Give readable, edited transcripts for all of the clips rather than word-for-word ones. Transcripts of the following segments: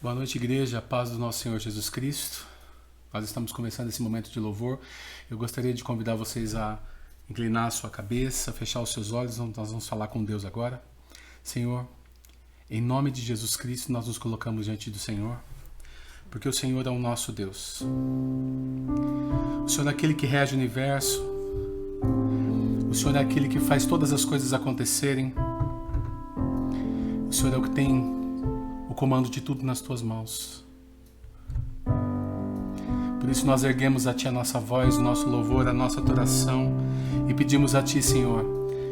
Boa noite, igreja, a paz do nosso Senhor Jesus Cristo. Nós estamos começando esse momento de louvor. Eu gostaria de convidar vocês a inclinar a sua cabeça, fechar os seus olhos. Nós vamos falar com Deus agora. Senhor, em nome de Jesus Cristo, nós nos colocamos diante do Senhor, porque o Senhor é o nosso Deus. O Senhor é aquele que rege o universo. O Senhor é aquele que faz todas as coisas acontecerem. O Senhor é o que tem o comando de tudo nas tuas mãos. Por isso nós erguemos a Ti a nossa voz, o nosso louvor, a nossa adoração e pedimos a Ti, Senhor,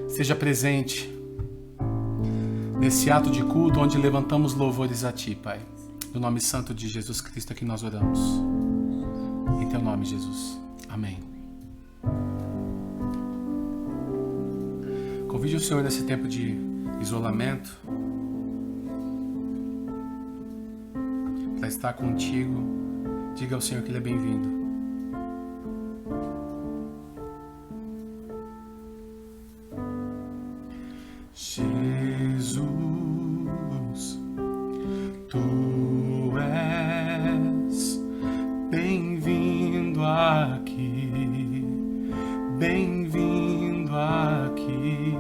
seja presente nesse ato de culto onde levantamos louvores a Ti, Pai. No nome santo de Jesus Cristo é que nós oramos. Em Teu nome, Jesus. Amém. Convide o Senhor nesse tempo de isolamento para estar contigo. Diga ao Senhor que Ele é bem-vindo. Jesus, Tu és bem-vindo aqui, bem-vindo aqui.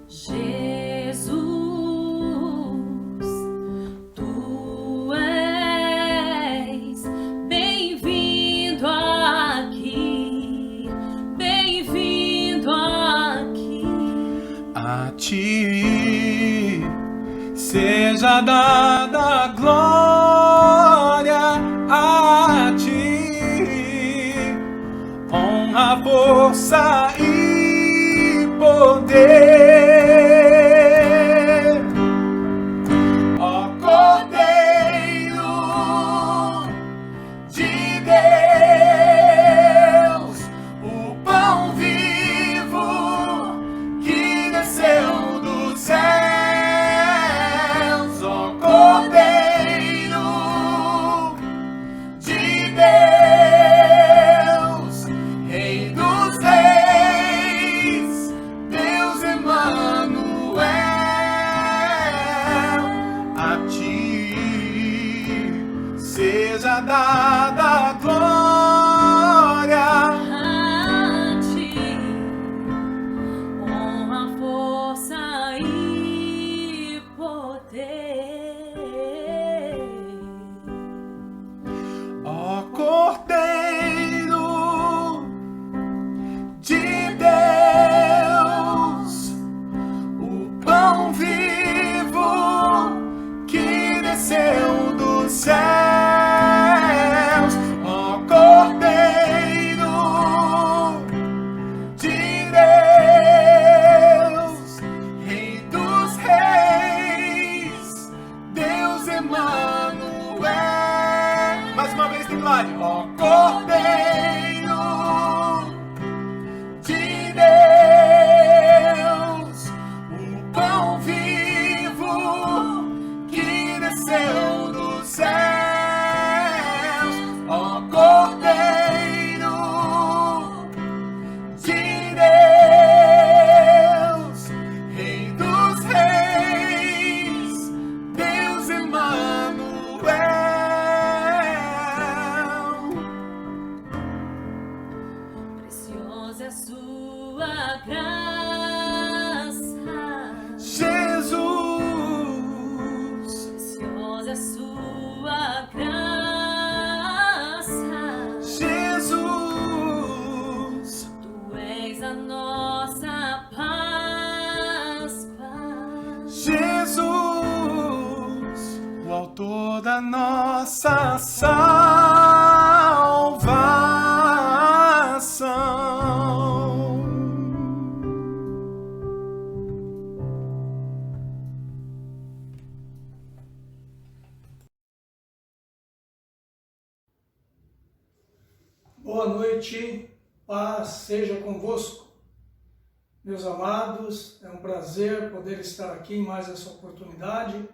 Jesus, Tu és bem-vindo aqui, bem-vindo aqui. A Ti seja dada a glória, a Ti honra, força e poder. Ó Cordeiro de Deus, o pão vivo que desceu dos céus. Ó Cordeiro de Deus, Rei dos reis, Deus Emanuel, a Ti seja dada a glória. A Ti honra, força e poder. Ó Cordeiro de Deus, o pão vivo que desceu dos céus. Ó Cordeiro de Deus, Rei dos reis, Deus Emanuel. Mais uma vez, glória. Ó Cordeiro de Deus, o pão vivo que desceu dos céus. Ó Cordeiro de Deus, Rei dos reis, Deus Emanuel. Preciosa é a sua graça, Jesus, preciosa é a sua graça. Jesus, Tu és a nossa Páscoa. Jesus, o autor da nossa salvação. Boa noite, paz seja convosco. Meus amados, é um prazer poder estar aqui em mais essa oportunidade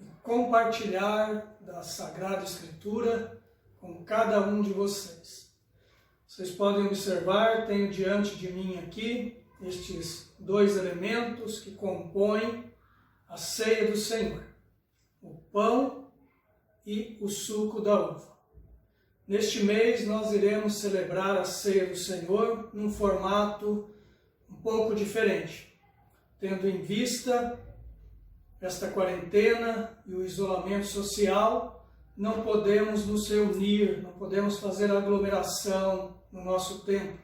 e compartilhar da Sagrada Escritura com cada um de vocês. Vocês podem observar, tenho diante de mim aqui estes dois elementos que compõem a ceia do Senhor. o pão e o suco da uva. Neste mês nós iremos celebrar a ceia do Senhor num formato um pouco diferente, tendo em vista esta quarentena e o isolamento social. Não podemos nos reunir, não podemos fazer aglomeração no nosso templo.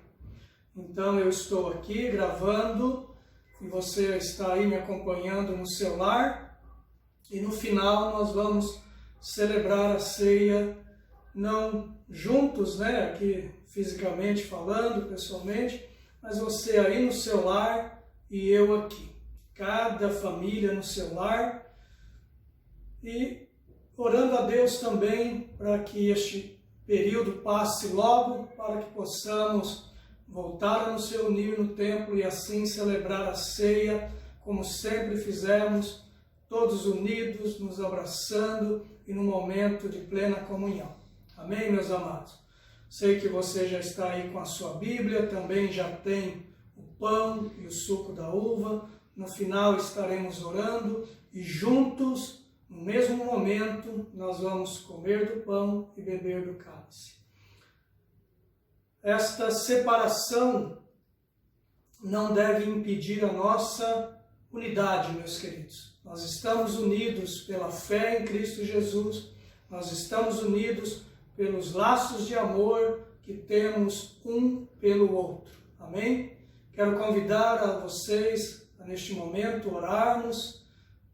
Então eu estou aqui gravando e você está aí me acompanhando no celular, e no final nós vamos celebrar a ceia não juntos, aqui fisicamente falando, pessoalmente, mas você aí no celular e eu aqui. Cada família no celular, e orando a Deus também para que este período passe logo, para que possamos voltar a nos reunir no templo e assim celebrar a ceia, como sempre fizemos, todos unidos, nos abraçando e num momento de plena comunhão. Amém, meus amados? Sei que você já está aí com a sua Bíblia, também já tem o pão e o suco da uva. No final estaremos orando e juntos, no mesmo momento, nós vamos comer do pão e beber do cálice. Esta separação não deve impedir a nossa unidade, meus queridos. Nós estamos unidos pela fé em Cristo Jesus, nós estamos unidos pelos laços de amor que temos um pelo outro. Amém? Quero convidar a vocês a, neste momento, orarmos,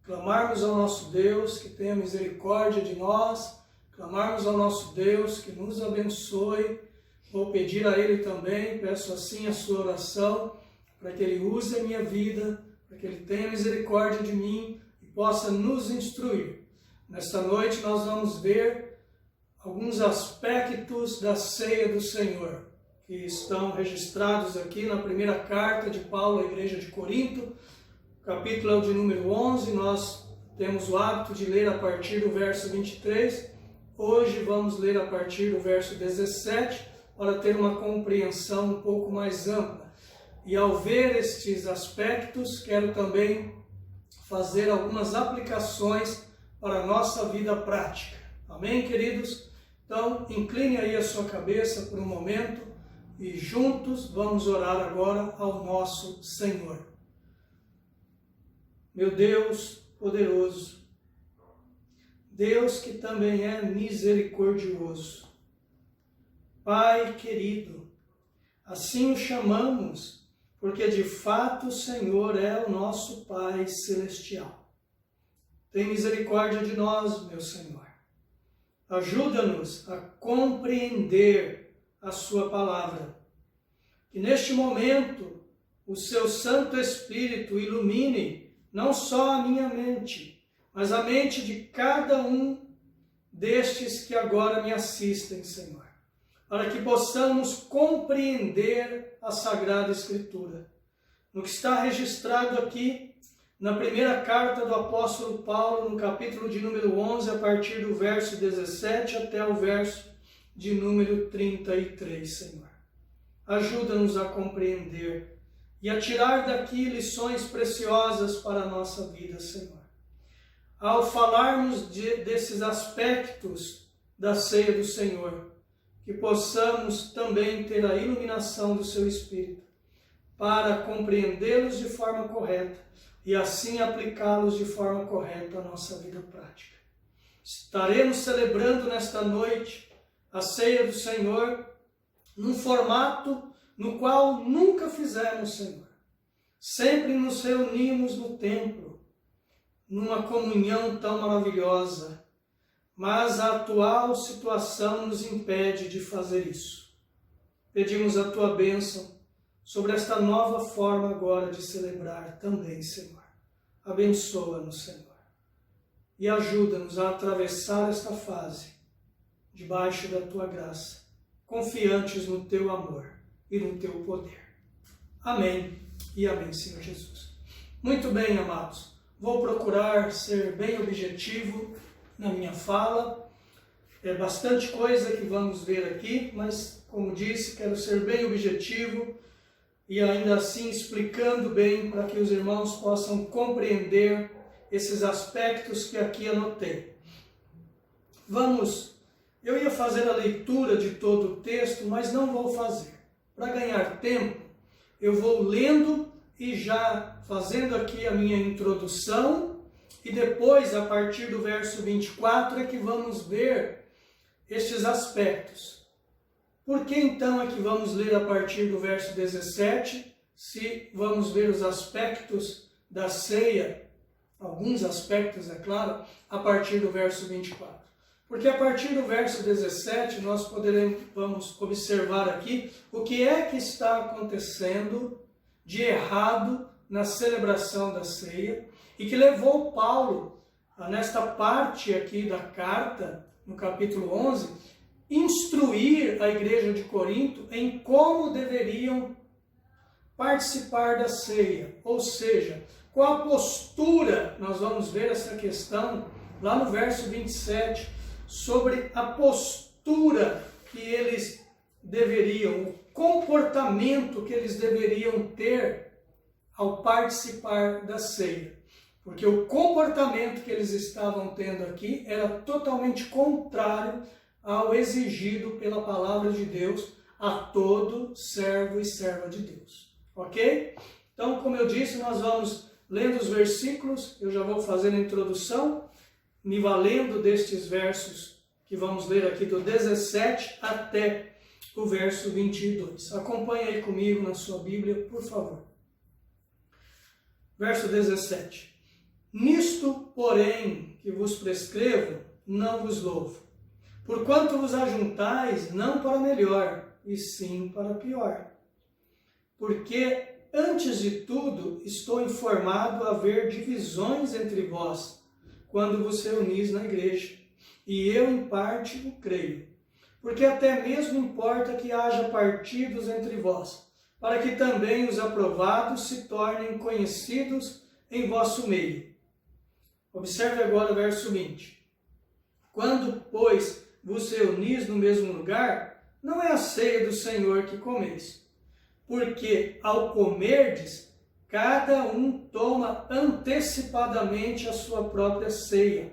clamarmos ao nosso Deus que tenha misericórdia de nós, clamarmos ao nosso Deus que nos abençoe. Vou pedir a Ele também, peço assim a sua oração, para que Ele use a minha vida, para que Ele tenha misericórdia de mim e possa nos instruir. Nesta noite nós vamos ver alguns aspectos da ceia do Senhor, que estão registrados aqui na primeira carta de Paulo à igreja de Corinto, capítulo é o de número 11, nós temos o hábito de ler a partir do verso 23, hoje vamos ler a partir do verso 17, para ter uma compreensão um pouco mais ampla. E ao ver estes aspectos, quero também fazer algumas aplicações para a nossa vida prática. Amém, queridos? Então, incline aí a sua cabeça por um momento e juntos vamos orar agora ao nosso Senhor. Meu Deus poderoso, Deus que também é misericordioso, Pai querido, assim o chamamos, porque de fato o Senhor é o nosso Pai celestial. Tem misericórdia de nós, meu Senhor. Ajuda-nos a compreender a sua palavra. Que neste momento o seu Santo Espírito ilumine não só a minha mente, mas a mente de cada um destes que agora me assistem, Senhor, para que possamos compreender a Sagrada Escritura. No que está registrado aqui, na primeira carta do apóstolo Paulo, no capítulo de número 11, a partir do verso 17 até o verso de número 33, Senhor. Ajuda-nos a compreender e a tirar daqui lições preciosas para a nossa vida, Senhor. Ao falarmos desses aspectos da ceia do Senhor, que possamos também ter a iluminação do seu Espírito para compreendê-los de forma correta e assim aplicá-los de forma correta à nossa vida prática. Estaremos celebrando nesta noite a ceia do Senhor num formato no qual nunca fizemos, Senhor. Sempre nos reunimos no templo, numa comunhão tão maravilhosa, mas a atual situação nos impede de fazer isso. Pedimos a tua bênção sobre esta nova forma agora de celebrar também, Senhor. Abençoa-nos, Senhor, e ajuda-nos a atravessar esta fase debaixo da tua graça, confiantes no teu amor e no teu poder. Amém e amém, Senhor Jesus. Muito bem, amados. Vou procurar ser bem objetivo na minha fala. É bastante coisa que vamos ver aqui, mas, como disse, quero ser bem objetivo e ainda assim explicando bem para que os irmãos possam compreender esses aspectos que aqui anotei. Eu ia fazer a leitura de todo o texto, mas não vou fazer. Para ganhar tempo, eu vou lendo e já fazendo aqui a minha introdução, e depois, a partir do verso 24, é que vamos ver estes aspectos. Por que então é que vamos ler a partir do verso 17, se vamos ver os aspectos da ceia, alguns aspectos, é claro, a partir do verso 24? Porque a partir do verso 17 nós vamos observar aqui o que é que está acontecendo de errado na celebração da ceia e que levou Paulo, nesta parte aqui da carta, no capítulo 11, instruir a igreja de Corinto em como deveriam participar da ceia, ou seja, qual a postura, nós vamos ver essa questão lá no verso 27, sobre a postura que eles deveriam, o comportamento que eles deveriam ter ao participar da ceia. Porque o comportamento que eles estavam tendo aqui era totalmente contrário ao exigido pela palavra de Deus a todo servo e serva de Deus. Ok? Então, como eu disse, nós vamos lendo os versículos, eu já vou fazer a introdução, me valendo destes versos que vamos ler aqui do 17 até o verso 22. Acompanhe aí comigo na sua Bíblia, por favor. Verso 17. Nisto, porém, que vos prescrevo, não vos louvo, porquanto vos ajuntais não para melhor, e sim para pior. Porque, antes de tudo, estou informado a haver divisões entre vós, quando vos reunis na igreja, e eu em parte o creio. Porque até mesmo importa que haja partidos entre vós, para que também os aprovados se tornem conhecidos em vosso meio. Observe agora o verso 20. Quando, pois, vos reunis no mesmo lugar, não é a ceia do Senhor que comeis. Porque, ao comerdes, cada um toma antecipadamente a sua própria ceia.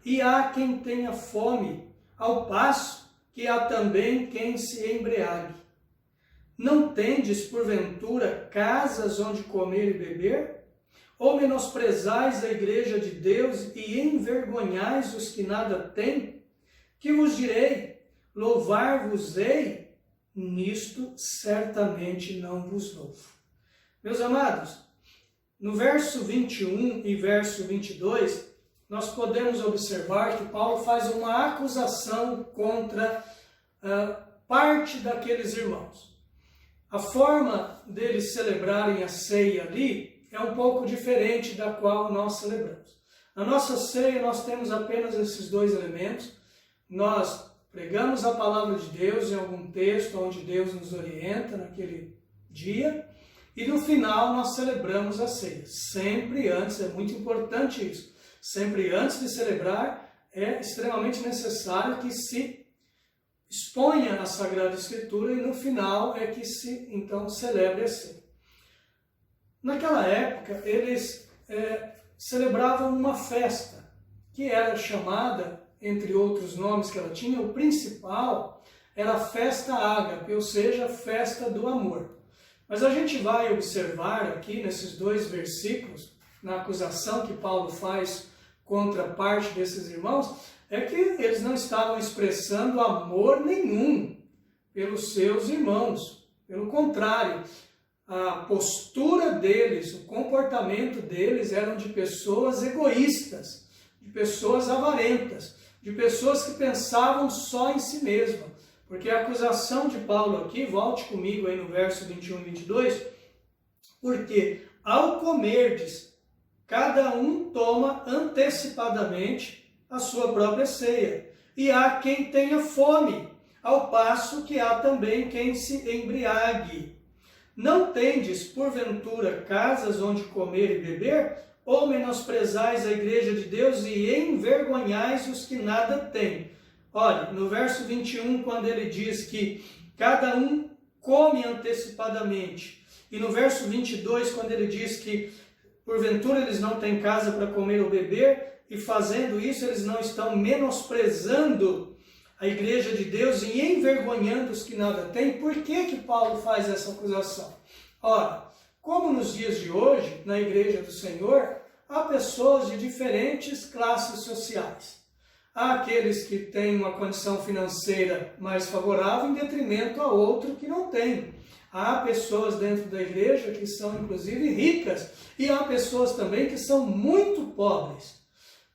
E há quem tenha fome, ao passo que há também quem se embriague. Não tendes, porventura, casas onde comer e beber? Ou menosprezais a igreja de Deus e envergonhais os que nada têm? Que vos direi? Louvar-vos-ei? Nisto certamente não vos louvo. Meus amados, no verso 21 e verso 22, nós podemos observar que Paulo faz uma acusação contra parte daqueles irmãos. A forma deles celebrarem a ceia ali é um pouco diferente da qual nós celebramos. Na nossa ceia nós temos apenas esses dois elementos. Nós pregamos a palavra de Deus em algum texto onde Deus nos orienta naquele dia, e no final nós celebramos a ceia. Sempre antes, é muito importante isso, sempre antes de celebrar é extremamente necessário que se exponha a Sagrada Escritura, e no final é que se então celebre a ceia. Naquela época eles celebravam uma festa que era chamada, entre outros nomes que ela tinha, o principal era a festa ágape, ou seja, a festa do amor. Mas a gente vai observar aqui nesses dois versículos, na acusação que Paulo faz contra parte desses irmãos, é que eles não estavam expressando amor nenhum pelos seus irmãos. Pelo contrário, a postura deles, o comportamento deles eram de pessoas egoístas, de pessoas avarentas, de pessoas que pensavam só em si mesma. Porque a acusação de Paulo aqui, volte comigo aí no verso 21 e 22, porque ao comerdes, cada um toma antecipadamente a sua própria ceia, e há quem tenha fome, ao passo que há também quem se embriague. Não tendes, porventura, casas onde comer e beber? Ou menosprezais a igreja de Deus e envergonhais os que nada têm? Olha, no verso 21, quando ele diz que cada um come antecipadamente, e no verso 22, quando ele diz que porventura eles não têm casa para comer ou beber, e fazendo isso eles não estão menosprezando a igreja de Deus e envergonhando os que nada têm? Por que Paulo faz essa acusação? Ora, como nos dias de hoje, na igreja do Senhor, há pessoas de diferentes classes sociais. Há aqueles que têm uma condição financeira mais favorável em detrimento a outro que não tem. Há pessoas dentro da igreja que são inclusive ricas e há pessoas também que são muito pobres.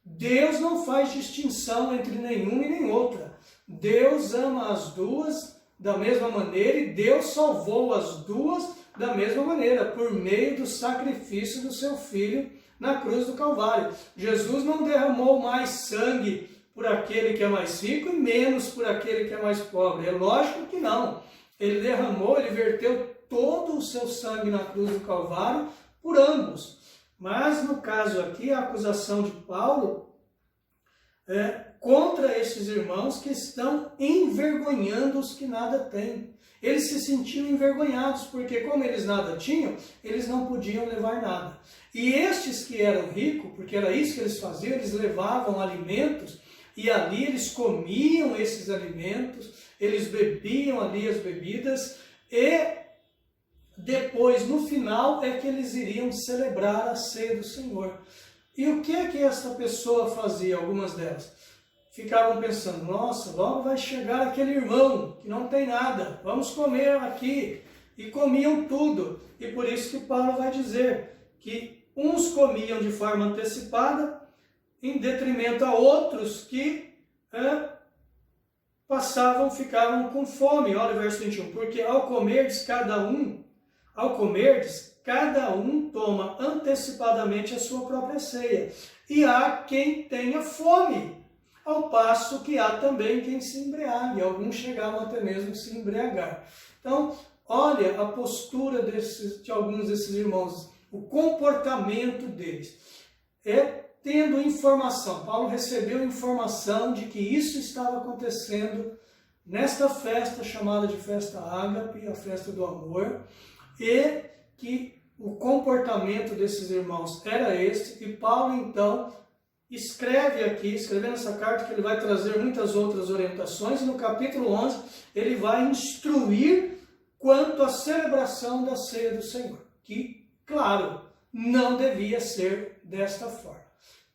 Deus não faz distinção entre nenhum e nem outra. Deus ama as duas da mesma maneira e Deus salvou as duas da mesma maneira, por meio do sacrifício do seu Filho na cruz do Calvário. Jesus não derramou mais sangue por aquele que é mais rico e menos por aquele que é mais pobre. É lógico que não. Ele derramou, ele verteu todo o seu sangue na cruz do Calvário por ambos. Mas no caso aqui, a acusação de Paulo é contra esses irmãos que estão envergonhando os que nada têm. Eles se sentiam envergonhados, porque como eles nada tinham, eles não podiam levar nada. E estes que eram ricos, porque era isso que eles faziam, eles levavam alimentos, e ali eles comiam esses alimentos, eles bebiam ali as bebidas, e depois, no final, é que eles iriam celebrar a ceia do Senhor. E o que é que essa pessoa fazia, algumas delas? Ficavam pensando, nossa, logo vai chegar aquele irmão que não tem nada, vamos comer aqui. E comiam tudo. E por isso que Paulo vai dizer que uns comiam de forma antecipada, em detrimento a outros que ficavam com fome. Olha o verso 21. Porque ao comerdes cada um toma antecipadamente a sua própria ceia. E há quem tenha fome, ao passo que há também quem se embriague. Alguns chegavam até mesmo a se embriagar. Então, olha a postura de alguns desses irmãos, o comportamento deles. Tendo informação, Paulo recebeu informação de que isso estava acontecendo nesta festa chamada de festa ágape, a festa do amor, e que o comportamento desses irmãos era este, e Paulo então escrevendo essa carta, que ele vai trazer muitas outras orientações, e no capítulo 11 ele vai instruir quanto à celebração da ceia do Senhor, que, claro, não devia ser desta forma.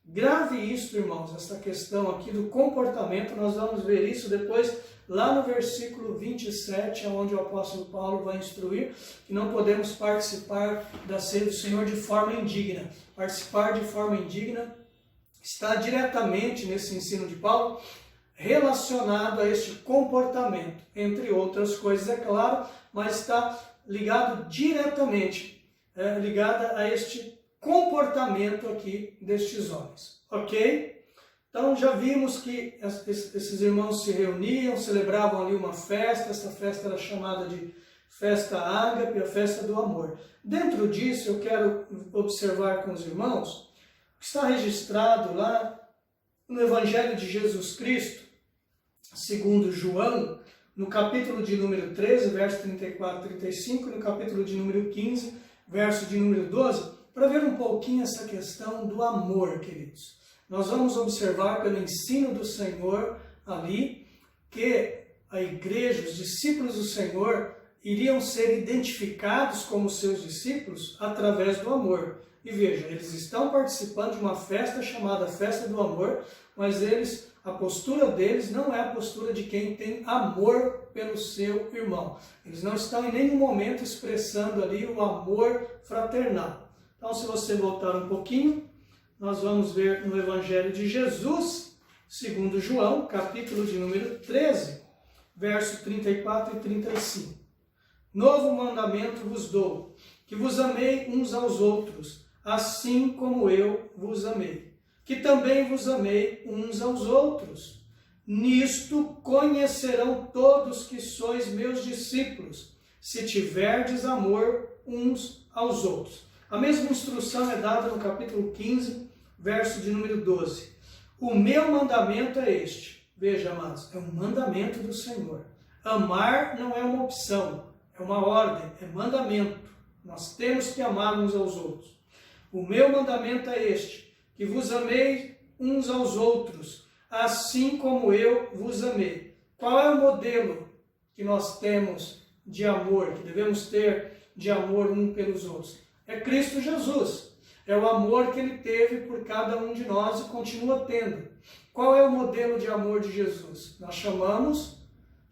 Grave isso, irmãos, essa questão aqui do comportamento, nós vamos ver isso depois lá no versículo 27, onde o apóstolo Paulo vai instruir que não podemos participar da ceia do Senhor de forma indigna. Participar de forma indigna está diretamente nesse ensino de Paulo relacionado a este comportamento, entre outras coisas, é claro, mas está ligado diretamente, ligado a este comportamento aqui destes homens, ok? Então já vimos que esses irmãos se reuniam, celebravam ali uma festa, essa festa era chamada de festa ágape, a festa do amor. Dentro disso eu quero observar com os irmãos, que está registrado lá no Evangelho de Jesus Cristo, segundo João, no capítulo de número 13, verso 34 e 35, e no capítulo de número 15, verso de número 12, para ver um pouquinho essa questão do amor, queridos. Nós vamos observar pelo ensino do Senhor ali que a igreja, os discípulos do Senhor, iriam ser identificados como seus discípulos através do amor. E veja, eles estão participando de uma festa chamada Festa do Amor, mas a postura deles não é a postura de quem tem amor pelo seu irmão. Eles não estão em nenhum momento expressando ali o amor fraternal. Então, se você voltar um pouquinho, nós vamos ver no Evangelho de Jesus, segundo João, capítulo de número 13, verso 34 e 35. Novo mandamento vos dou, que vos amei uns aos outros, assim como eu vos amei. Que também vos amei uns aos outros. Nisto conhecerão todos que sois meus discípulos, se tiverdes amor uns aos outros. A mesma instrução é dada no capítulo 15, verso de número 12. O meu mandamento é este. Veja, amados, é um mandamento do Senhor. Amar não é uma opção, é uma ordem, é mandamento. Nós temos que amar uns aos outros. O meu mandamento é este, que vos amei uns aos outros, assim como eu vos amei. Qual é o modelo que nós temos de amor, que devemos ter de amor um pelos outros? É Cristo Jesus. É o amor que Ele teve por cada um de nós e continua tendo. Qual é o modelo de amor de Jesus? Nós chamamos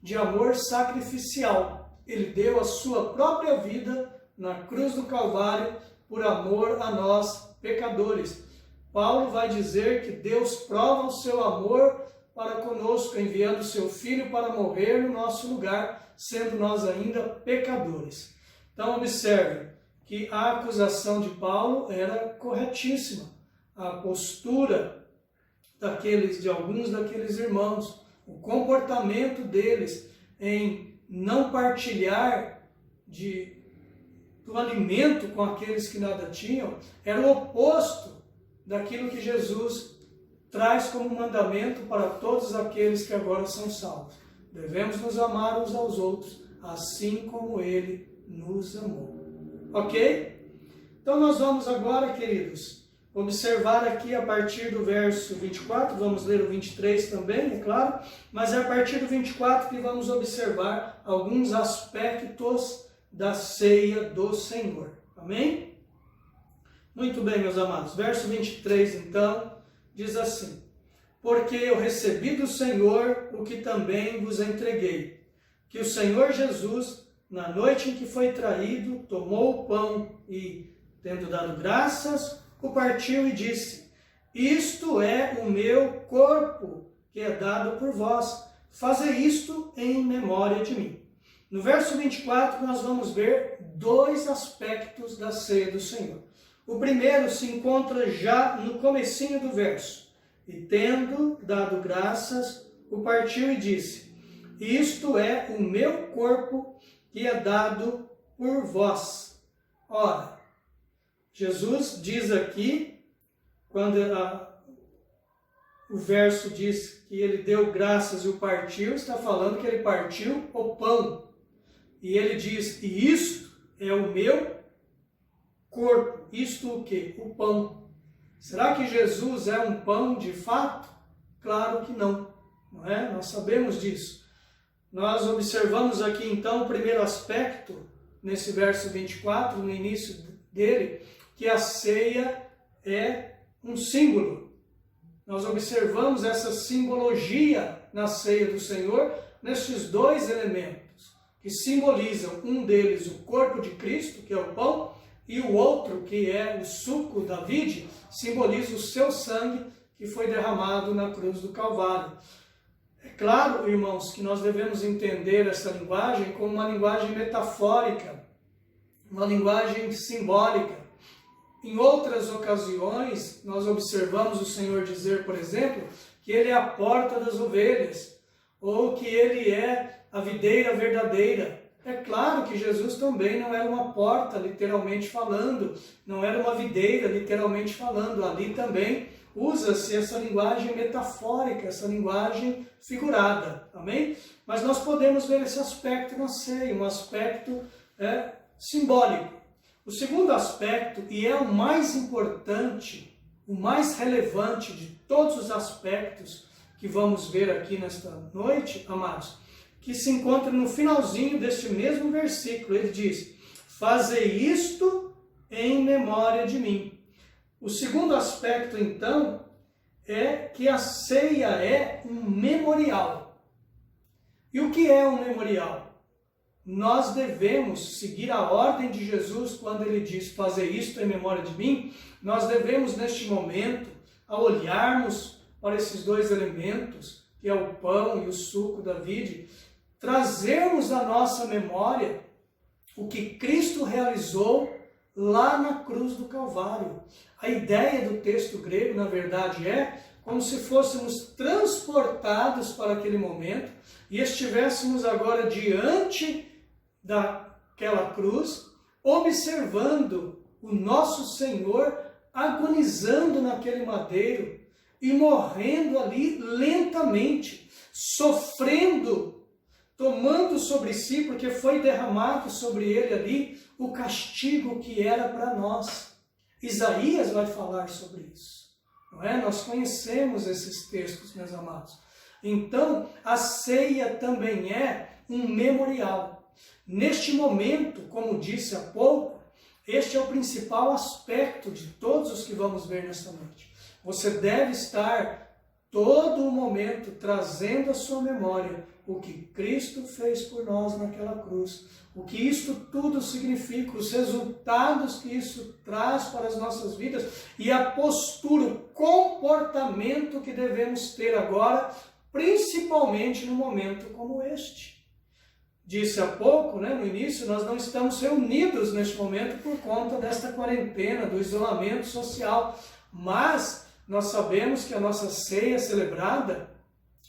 de amor sacrificial. Ele deu a sua própria vida na cruz do Calvário por amor a nós, pecadores. Paulo vai dizer que Deus prova o seu amor para conosco, enviando seu Filho para morrer no nosso lugar, sendo nós ainda pecadores. Então, observe que a acusação de Paulo era corretíssima. A postura de alguns daqueles irmãos, o comportamento deles em não partilhar do alimento com aqueles que nada tinham, era o oposto daquilo que Jesus traz como mandamento para todos aqueles que agora são salvos. Devemos nos amar uns aos outros, assim como Ele nos amou. Ok? Então nós vamos agora, queridos, observar aqui a partir do verso 24, vamos ler o 23 também, é claro, mas é a partir do 24 que vamos observar alguns aspectos da ceia do Senhor. Amém? Muito bem, meus amados. Verso 23, então, diz assim: porque eu recebi do Senhor o que também vos entreguei, que o Senhor Jesus, na noite em que foi traído, tomou o pão e, tendo dado graças, o partiu e disse: isto é o meu corpo, que é dado por vós. Fazei isto em memória de mim. No verso 24, nós vamos ver dois aspectos da ceia do Senhor. O primeiro se encontra já no comecinho do verso. E tendo dado graças, o partiu e disse: isto é o meu corpo, que é dado por vós. Ora, Jesus diz aqui, quando o verso diz que ele deu graças e o partiu, está falando que ele partiu o pão. E ele diz: e isto é o meu corpo. Isto o quê? O pão. Será que Jesus é um pão de fato? Claro que não, não é? Nós sabemos disso. Nós observamos aqui então o primeiro aspecto, nesse verso 24, no início dele, que a ceia é um símbolo. Nós observamos essa simbologia na ceia do Senhor, nesses dois elementos, que simbolizam, um deles o corpo de Cristo, que é o pão, e o outro, que é o suco da vide, simboliza o seu sangue, que foi derramado na cruz do Calvário. É claro, irmãos, que nós devemos entender essa linguagem como uma linguagem metafórica, uma linguagem simbólica. Em outras ocasiões, nós observamos o Senhor dizer, por exemplo, que Ele é a porta das ovelhas, ou que Ele é a videira verdadeira. É claro que Jesus também não era uma porta, literalmente falando, não era uma videira, literalmente falando. Ali também usa-se essa linguagem metafórica, essa linguagem figurada, amém? Mas nós podemos ver esse aspecto na ceia, um aspecto simbólico. O segundo aspecto, e é o mais importante, o mais relevante de todos os aspectos que vamos ver aqui nesta noite, amados, que se encontra no finalzinho deste mesmo versículo. Ele diz: fazei isto em memória de mim. O segundo aspecto, então, é que a ceia é um memorial. E o que é um memorial? Nós devemos seguir a ordem de Jesus quando ele diz: fazei isto em memória de mim. Nós devemos, neste momento, ao olharmos para esses dois elementos, que é o pão e o suco da vide, trazermos à nossa memória o que Cristo realizou lá na cruz do Calvário. A ideia do texto grego, na verdade, é como se fôssemos transportados para aquele momento e estivéssemos agora diante daquela cruz, observando o nosso Senhor agonizando naquele madeiro e morrendo ali lentamente, sofrendo, tomando sobre si, porque foi derramado sobre ele ali o castigo que era para nós. Isaías vai falar sobre isso, não é? Nós conhecemos esses textos, meus amados. Então, a ceia também é um memorial. Neste momento, como disse há pouco, este é o principal aspecto de todos os que vamos ver nesta noite. Você deve estar todo o momento trazendo à sua memória o que Cristo fez por nós naquela cruz, o que isto tudo significa, os resultados que isso traz para as nossas vidas e a postura, o comportamento que devemos ter agora, principalmente num momento como este. Disse há pouco, no início, nós não estamos reunidos neste momento por conta desta quarentena, do isolamento social, mas nós sabemos que a nossa ceia é celebrada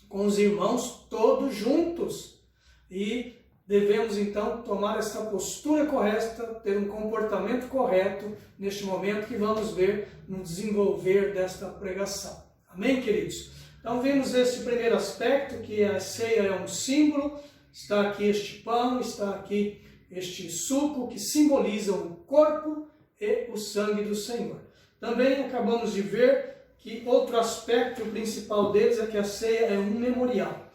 com os irmãos todos juntos e devemos então tomar esta postura correta, ter um comportamento correto neste momento que vamos ver no desenvolver desta pregação. Amém, queridos? Então vimos este primeiro aspecto, que a ceia é um símbolo, está aqui este pão, está aqui este suco que simbolizam o corpo e o sangue do Senhor. Também acabamos de ver que outro aspecto principal deles é que a ceia é um memorial.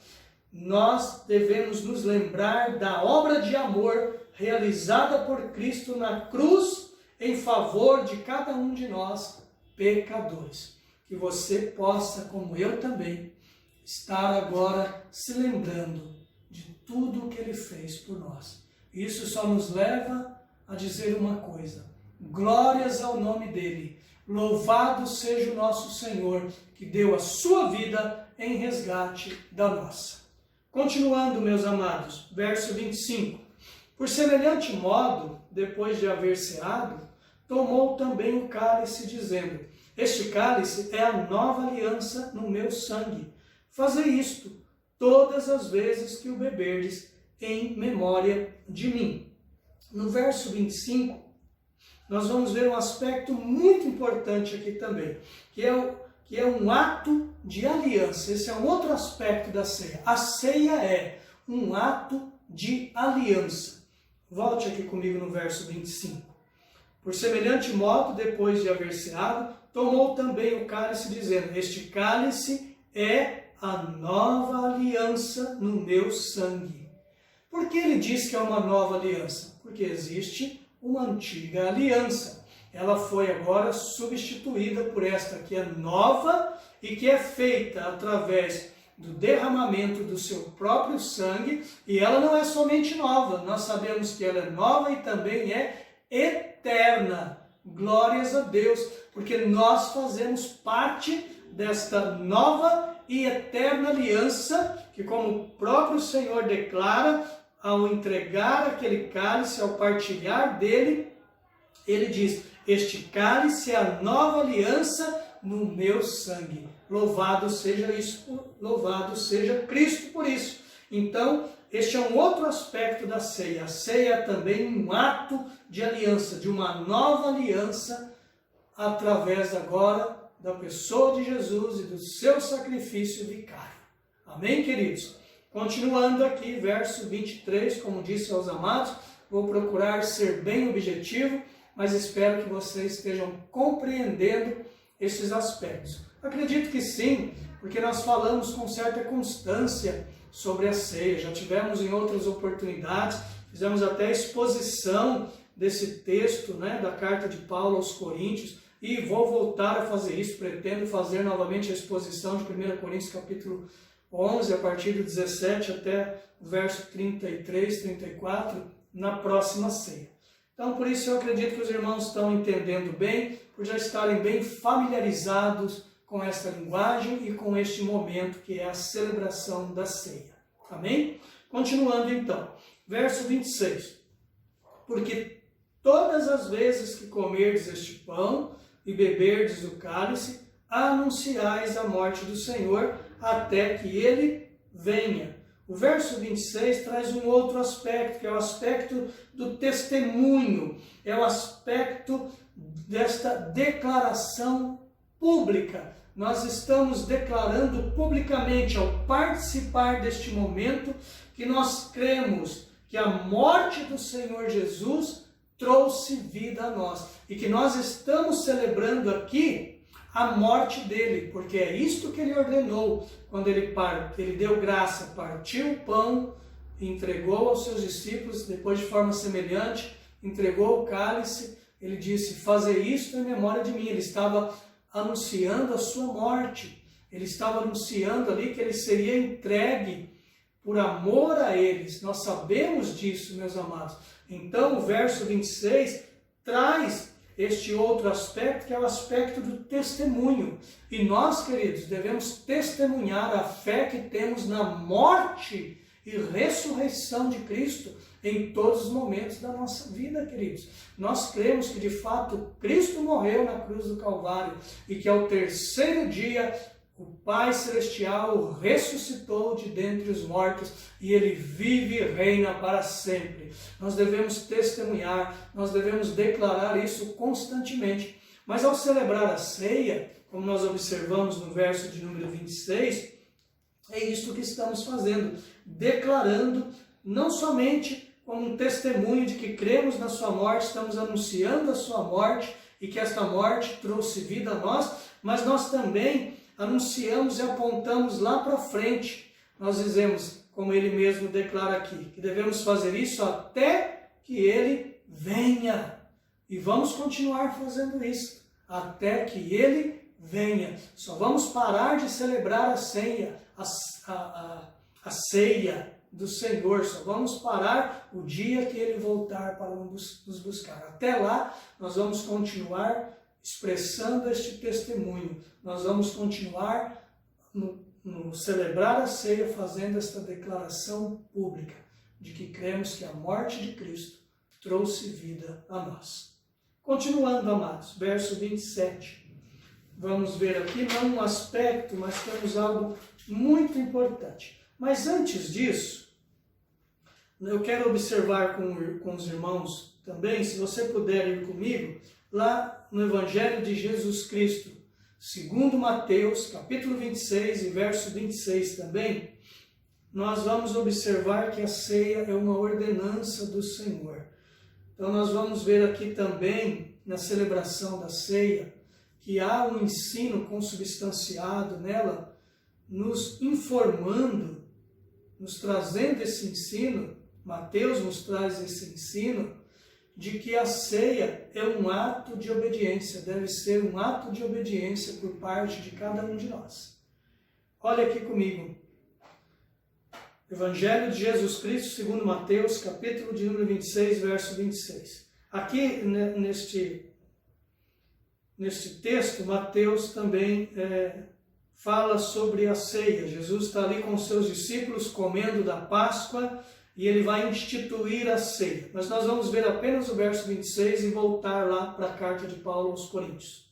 Nós devemos nos lembrar da obra de amor realizada por Cristo na cruz em favor de cada um de nós, pecadores. Que você possa, como eu também, estar agora se lembrando de tudo o que Ele fez por nós. Isso só nos leva a dizer uma coisa: glórias ao nome dEle. Louvado seja o nosso Senhor, que deu a sua vida em resgate da nossa. Continuando, meus amados, verso 25. Por semelhante modo, depois de haver ceado, tomou também o cálice, dizendo: este cálice é a nova aliança no meu sangue. Fazei isto todas as vezes que o beberdes, em memória de mim. No verso 25, nós vamos ver um aspecto muito importante aqui também, que é um ato de aliança. Esse é um outro aspecto da ceia. A ceia é um ato de aliança. Volte aqui comigo no verso 25. Por semelhante modo, depois de haver ceado, tomou também o cálice, dizendo: este cálice é a nova aliança no meu sangue. Por que ele diz que é uma nova aliança? Porque existe uma antiga aliança. Ela foi agora substituída por esta que é nova e que é feita através do derramamento do seu próprio sangue, e ela não é somente nova, nós sabemos que ela é nova e também é eterna. Glórias a Deus, porque nós fazemos parte desta nova e eterna aliança, que como o próprio Senhor declara, ao entregar aquele cálice, ao partilhar dele, ele diz: este cálice é a nova aliança no meu sangue. Louvado seja isso, louvado seja Cristo por isso. Então, este é um outro aspecto da ceia. A ceia é também um ato de aliança, de uma nova aliança, através agora da pessoa de Jesus e do seu sacrifício vicário. Amém, queridos? Continuando aqui, verso 23, como disse aos amados, vou procurar ser bem objetivo, mas espero que vocês estejam compreendendo esses aspectos. Acredito que sim, porque nós falamos com certa constância sobre a ceia. Já tivemos em outras oportunidades, fizemos até exposição desse texto, da carta de Paulo aos Coríntios, e vou voltar a fazer isso, pretendo fazer novamente a exposição de 1 Coríntios capítulo 11, a partir do 17 até o verso 33, 34, na próxima ceia. Então, por isso eu acredito que os irmãos estão entendendo bem, por já estarem bem familiarizados com esta linguagem e com este momento que é a celebração da ceia. Amém? Continuando então, verso 26. Porque todas as vezes que comerdes este pão e beberdes o cálice, anunciais a morte do Senhor até que ele venha. O verso 26 traz um outro aspecto, que é o aspecto do testemunho, é o aspecto desta declaração pública. Nós estamos declarando publicamente, ao participar deste momento, que nós cremos que a morte do Senhor Jesus trouxe vida a nós. E que nós estamos celebrando aqui a morte dele, porque é isto que ele ordenou quando ele deu graça, partiu o pão, entregou aos seus discípulos, depois de forma semelhante, entregou o cálice, ele disse, fazer isto em memória de mim. Ele estava anunciando a sua morte, ele estava anunciando ali que ele seria entregue por amor a eles. Nós sabemos disso, meus amados. Então o verso 26 traz este outro aspecto, que é o aspecto do testemunho. E nós, queridos, devemos testemunhar a fé que temos na morte e ressurreição de Cristo em todos os momentos da nossa vida, queridos. Nós cremos que, de fato, Cristo morreu na cruz do Calvário e que ao terceiro dia o Pai Celestial o ressuscitou de dentre os mortos e ele vive e reina para sempre. Nós devemos testemunhar, nós devemos declarar isso constantemente. Mas ao celebrar a ceia, como nós observamos no verso de número 26, é isso que estamos fazendo, declarando não somente como um testemunho de que cremos na sua morte, estamos anunciando a sua morte e que esta morte trouxe vida a nós, mas nós também anunciamos e apontamos lá para frente. Nós dizemos, como ele mesmo declara aqui, que devemos fazer isso até que ele venha. E vamos continuar fazendo isso, até que ele venha. Só vamos parar de celebrar a ceia, a ceia do Senhor. Só vamos parar o dia que ele voltar para nos buscar. Até lá, nós vamos continuar expressando este testemunho. Nós vamos continuar no celebrar a ceia, fazendo esta declaração pública de que cremos que a morte de Cristo trouxe vida a nós. Continuando, amados, verso 27. Vamos ver aqui não um aspecto, mas temos algo muito importante. Mas antes disso, eu quero observar com os irmãos também, se você puder ir comigo, lá no Evangelho de Jesus Cristo, segundo Mateus, capítulo 26 e verso 26 também, nós vamos observar que a ceia é uma ordenança do Senhor. Então nós vamos ver aqui também, na celebração da ceia, que há um ensino consubstanciado nela, nos informando, nos trazendo esse ensino. Mateus nos traz esse ensino de que a ceia é um ato de obediência, deve ser um ato de obediência por parte de cada um de nós. Olha aqui comigo, Evangelho de Jesus Cristo, segundo Mateus, capítulo de número 26, verso 26. Aqui, neste texto, Mateus também fala sobre a ceia. Jesus está ali com os seus discípulos comendo da Páscoa, e ele vai instituir a ceia. Mas nós vamos ver apenas o verso 26 e voltar lá para a carta de Paulo aos Coríntios.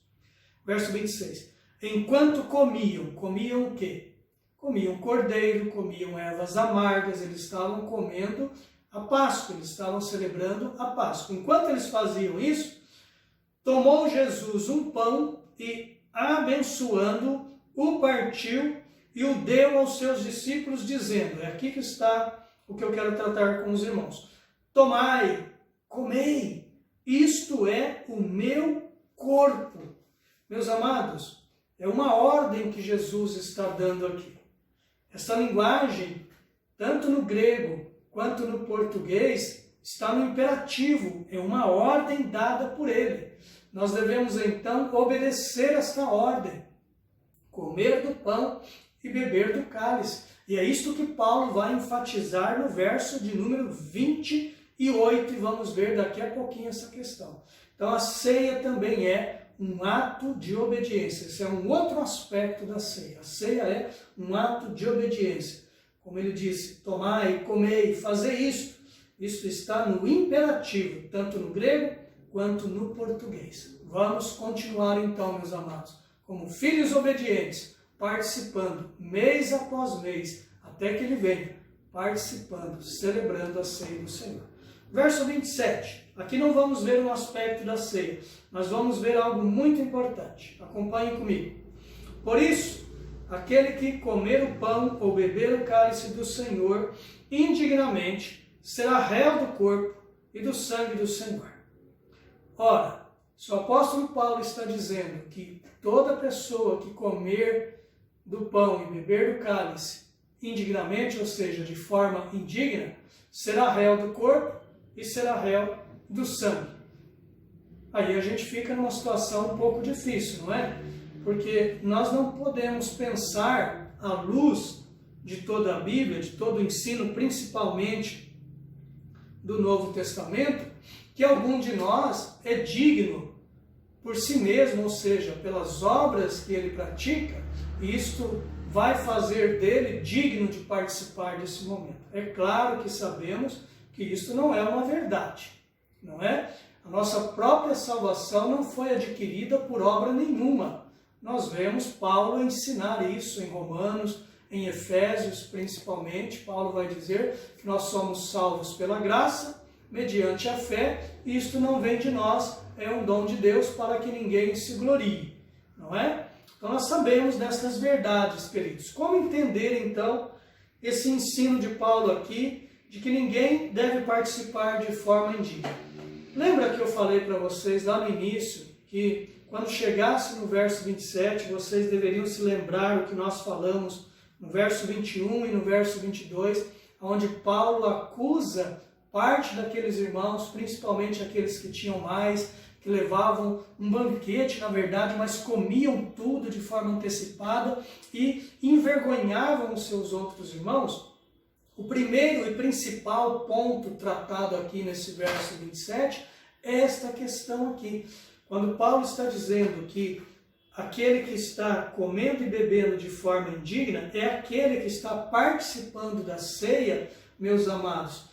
Verso 26. Enquanto comiam o quê? Comiam cordeiro, comiam ervas amargas, eles estavam comendo a Páscoa, eles estavam celebrando a Páscoa. Enquanto eles faziam isso, tomou Jesus um pão e, abençoando, o partiu e o deu aos seus discípulos, dizendo, é aqui que está o que eu quero tratar com os irmãos. Tomai, comei, isto é o meu corpo. Meus amados, é uma ordem que Jesus está dando aqui. Essa linguagem, tanto no grego quanto no português, está no imperativo, é uma ordem dada por ele. Nós devemos então obedecer esta ordem, comer do pão e beber do cálice. E é isto que Paulo vai enfatizar no verso de número 28, e vamos ver daqui a pouquinho essa questão. Então a ceia também é um ato de obediência. Esse é um outro aspecto da ceia. A ceia é um ato de obediência. Como ele disse, tomai, comei, fazer isto. Isso está no imperativo, tanto no grego quanto no português. Vamos continuar então, meus amados, como filhos obedientes, participando mês após mês, até que ele venha, participando, celebrando a ceia do Senhor. Verso 27, aqui não vamos ver um aspecto da ceia, mas vamos ver algo muito importante. Acompanhem comigo. Por isso, aquele que comer o pão ou beber o cálice do Senhor indignamente, será réu do corpo e do sangue do Senhor. Ora, se o apóstolo Paulo está dizendo que toda pessoa que comer do pão e beber do cálice indignamente, ou seja, de forma indigna, será réu do corpo e será réu do sangue. Aí a gente fica numa situação um pouco difícil, não é? Porque nós não podemos pensar à luz de toda a Bíblia, de todo o ensino, principalmente do Novo Testamento, que algum de nós é digno por si mesmo, ou seja, pelas obras que ele pratica, e isto vai fazer dele digno de participar desse momento. É claro que sabemos que isto não é uma verdade, não é? A nossa própria salvação não foi adquirida por obra nenhuma. Nós vemos Paulo ensinar isso em Romanos, em Efésios principalmente. Paulo vai dizer que nós somos salvos pela graça, mediante a fé, e isto não vem de nós, é um dom de Deus para que ninguém se glorie, não é? Então nós sabemos dessas verdades, queridos. Como entender então esse ensino de Paulo aqui, de que ninguém deve participar de forma indigna? Lembra que eu falei para vocês lá no início, que quando chegasse no verso 27, vocês deveriam se lembrar o que nós falamos no verso 21 e no verso 22, onde Paulo acusa parte daqueles irmãos, principalmente aqueles que tinham mais, que levavam um banquete, na verdade, mas comiam tudo de forma antecipada e envergonhavam os seus outros irmãos. O primeiro e principal ponto tratado aqui nesse verso 27 é esta questão aqui. Quando Paulo está dizendo que aquele que está comendo e bebendo de forma indigna é aquele que está participando da ceia, meus amados,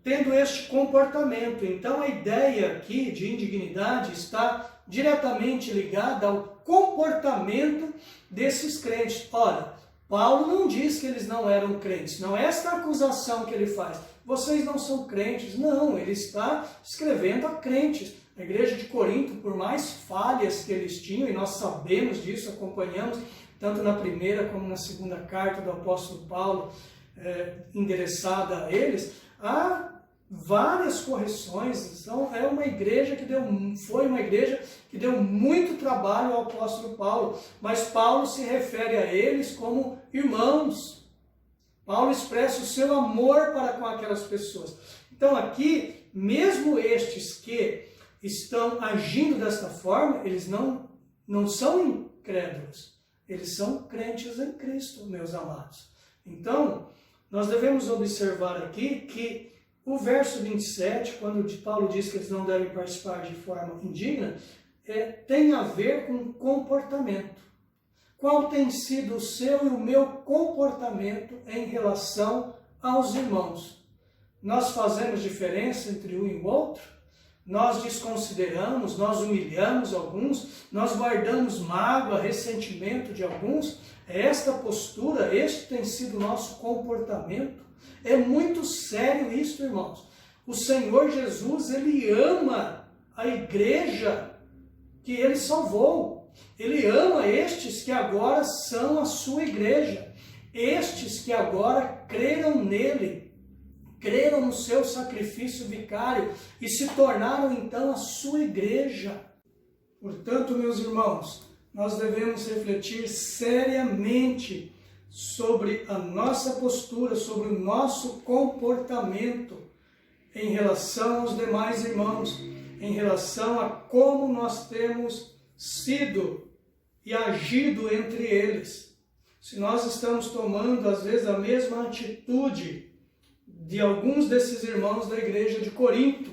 tendo este comportamento. Então a ideia aqui de indignidade está diretamente ligada ao comportamento desses crentes. Ora, Paulo não diz que eles não eram crentes, não é esta acusação que ele faz. Vocês não são crentes. Não, ele está escrevendo a crentes. A igreja de Corinto, por mais falhas que eles tinham, e nós sabemos disso, acompanhamos, tanto na primeira como na segunda carta do apóstolo Paulo, endereçada a eles, há várias correções. Então é uma igreja que foi uma igreja que deu muito trabalho ao apóstolo Paulo, mas Paulo se refere a eles como irmãos. Paulo expressa o seu amor para com aquelas pessoas. Então aqui, mesmo estes que estão agindo desta forma, eles não são incrédulos, eles são crentes em Cristo, meus amados. Então, nós devemos observar aqui que o verso 27, quando Paulo diz que eles não devem participar de forma indigna, tem a ver com comportamento. Qual tem sido o seu e o meu comportamento em relação aos irmãos? Nós fazemos diferença entre um e o outro? Nós desconsideramos, nós humilhamos alguns, nós guardamos mágoa, ressentimento de alguns? É esta postura, este tem sido o nosso comportamento? É muito sério isso, irmãos. O Senhor Jesus, Ele ama a igreja que Ele salvou. Ele ama estes que agora são a sua igreja. Estes que agora creram nele, creram no seu sacrifício vicário e se tornaram então a sua igreja. Portanto, meus irmãos, nós devemos refletir seriamente sobre a nossa postura, sobre o nosso comportamento em relação aos demais irmãos, em relação a como nós temos sido e agido entre eles. Se nós estamos tomando, às vezes, a mesma atitude de alguns desses irmãos da igreja de Corinto,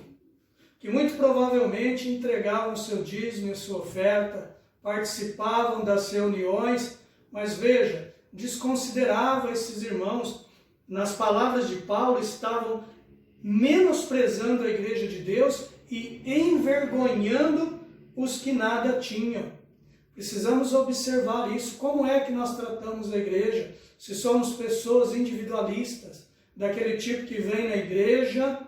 que muito provavelmente entregavam seu dízimo e sua oferta, participavam das reuniões, mas veja, desconsiderava esses irmãos, nas palavras de Paulo, estavam menosprezando a igreja de Deus e envergonhando os que nada tinham. Precisamos observar isso. Como é que nós tratamos a igreja? Se somos pessoas individualistas, daquele tipo que vem na igreja